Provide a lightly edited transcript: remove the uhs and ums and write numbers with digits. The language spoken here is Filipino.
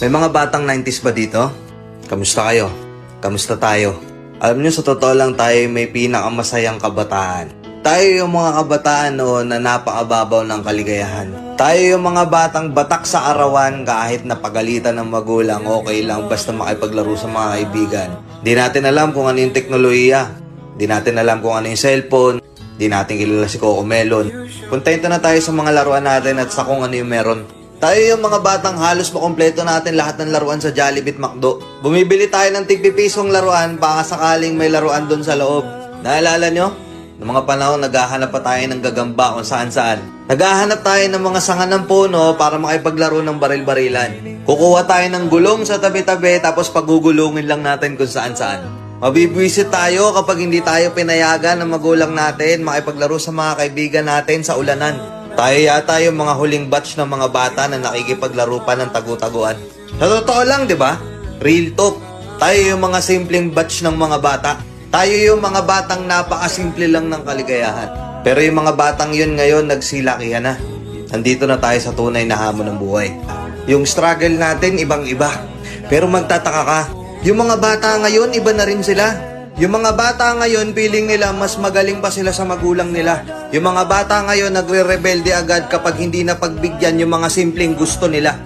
May mga batang 90s ba dito? Kamusta kayo? Kamusta tayo? Alam niyo, sa totoo lang tayo may pinakamasayang kabataan. Tayo yung mga kabataan noon na napakababaw ng kaligayahan. Tayo yung mga batang batak sa arawan kahit napagalitan ng magulang, okay lang basta makipaglaro sa mga kaibigan. Di natin alam kung ano yung teknolohiya. Di natin alam kung ano yung cellphone. Di natin kilala si Coco Melon. Kontento na tayo sa mga laruan natin at sa kung ano yung meron. Tayo yung mga batang halos makompleto natin lahat ng laruan sa Jollibee at McDo. Bumibili tayo ng tig-pipisong laruan baka sakaling may laruan doon sa loob. Naalala nyo? Noong mga panahon, naghahanap pa tayo ng gagamba kung saan-saan. Naghahanap tayo ng mga sanga ng puno para makipaglaro ng baril-barilan. Kukuha tayo ng gulong sa tabi-tabi tapos pagugulungin lang natin kung saan-saan. Mabibwisit tayo kapag hindi tayo pinayagan ng magulang natin makipaglaro sa mga kaibigan natin sa ulanan. Tayo yata yung mga huling batch ng mga bata na nakikipaglaro pa ng tagu-taguan. Sa totoo lang, di ba? Real talk. Tayo yung mga simpleng batch ng mga bata. Tayo yung mga batang napakasimple lang ng kaligayahan. Pero yung mga batang yun ngayon, nagsilakihan na. Nandito na tayo sa tunay na hamon ng buhay. Yung struggle natin, ibang-iba. Pero magtataka ka, yung mga bata ngayon, iba na rin sila. Yung mga bata ngayon, feeling nila mas magaling pa sila sa magulang nila. Yung mga bata ngayon, nagre-rebelde agad kapag hindi na pagbigyan yung mga simpleng gusto nila.